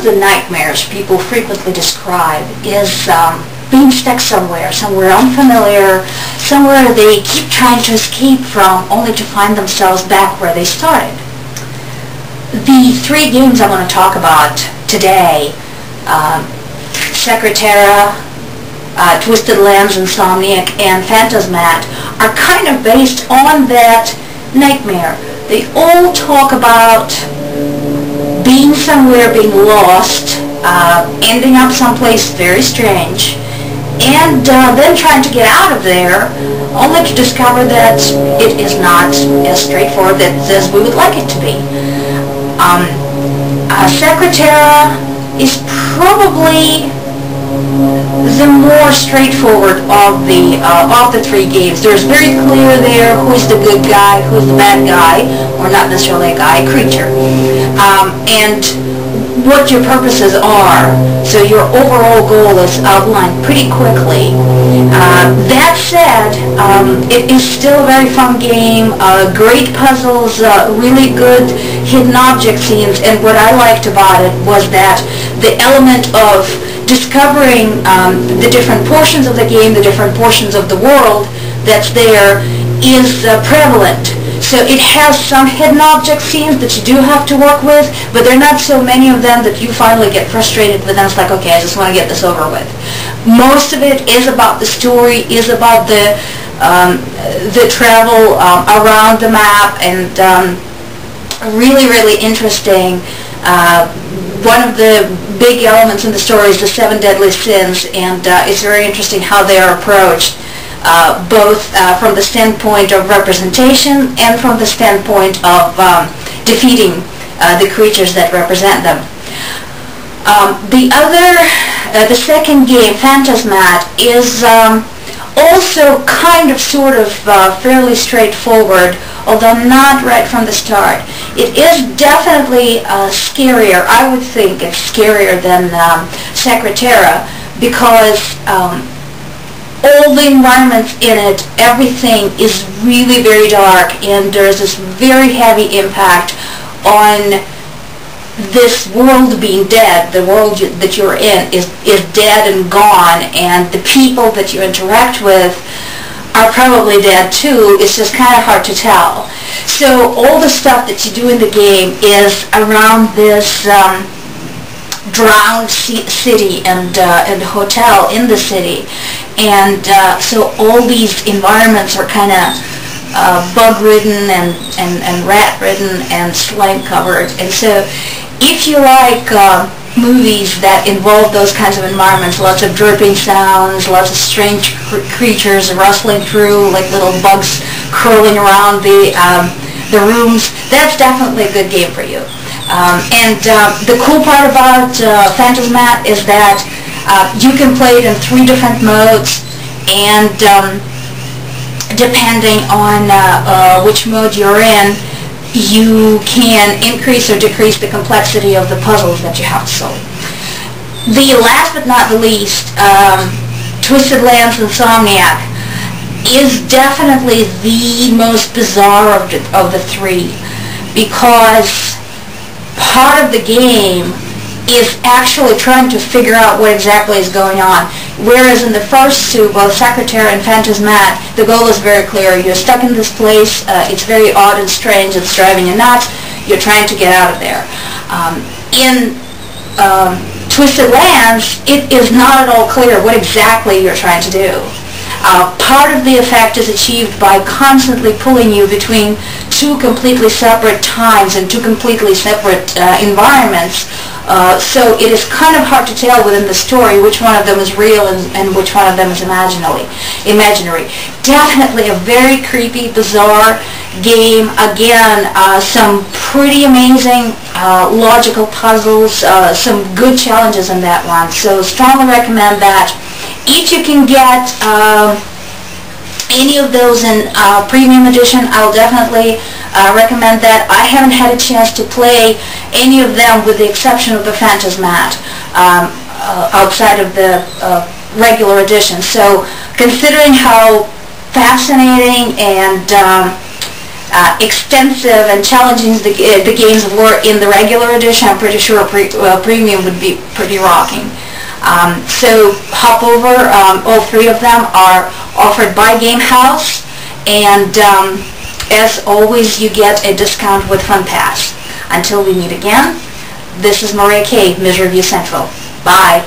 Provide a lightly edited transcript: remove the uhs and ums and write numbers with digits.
of the nightmares people frequently describe is being stuck somewhere unfamiliar, somewhere they keep trying to escape from, only to find themselves back where they started. The three games I want to talk about today, Secretera, Twisted Lands, Insomniac, and Phantasmat, are kind of based on that nightmare. They all talk about being somewhere, being lost, ending up someplace very strange, and then trying to get out of there, only to discover that it is not as straightforward as we would like it to be. Secretera is probably the more straightforward of the three games. There's very clear there who's the good guy, who's the bad guy, or not necessarily a guy, a creature, and what your purposes are. So your overall goal is outlined pretty quickly. That said, it is still a very fun game. Great puzzles, really good hidden object scenes, and what I liked about it was that the element of discovering the different portions of the game, the different portions of the world that's there, is prevalent. So it has some hidden object scenes that you do have to work with, but there are not so many of them that you finally get frustrated with, and it's like, okay, I just want to get this over with. Most of it is about the story, is about the travel around the map, and really, really interesting. One of the big elements in the story is the 7 deadly sins, and it's very interesting how they are approached, both from the standpoint of representation and from the standpoint of defeating the creatures that represent them. The second game, Phantasmat, is also kind of sort of fairly straightforward, although not right from the start. It is definitely scarier. I would think it's scarier than Secretera, because all the environments in it, everything is really very dark, and there's this very heavy impact on this world being dead. The world that you're in is dead and gone, and the people that you interact with are probably dead too. It's just kind of hard to tell. So all the stuff that you do in the game is around this drowned city and hotel in the city, and so all these environments are kind of bug-ridden and rat-ridden and slime-covered. And so if you like movies that involve those kinds of environments, lots of dripping sounds, lots of strange creatures rustling through, like little bugs curling around the rooms, that's definitely a good game for you. And the cool part about Phantasmat is that you can play it in 3 different modes, and depending on which mode you're in, you can increase or decrease the complexity of the puzzles that you have to solve. The last but not the least, Twisted Lands, Insomniac, is definitely the most bizarre of the 3, because part of the game is actually trying to figure out what exactly is going on. Whereas in the first 2, both Secretera and Phantasmat, the goal is very clear. You're stuck in this place, it's very odd and strange, it's driving you nuts, you're trying to get out of there. In Twisted Lands, it is not at all clear what exactly you're trying to do. Part of the effect is achieved by constantly pulling you between 2 completely separate times and 2 completely separate environments. So it is kind of hard to tell within the story which one of them is real and which one of them is imaginary. Definitely a very creepy, bizarre game. Again, some pretty amazing logical puzzles, some good challenges in that one. So strongly recommend that. If you can get any of those in Premium Edition, I'll definitely recommend that. I haven't had a chance to play any of them with the exception of the Phantasmat outside of the regular edition. So considering how fascinating and extensive and challenging the games were in the regular edition, I'm pretty sure premium would be pretty rocking. So hop over. All three of them are offered by Gamehouse, and as always, you get a discount with FunPass. Until we meet again, this is Maria Kay, Ms. Review Central. Bye.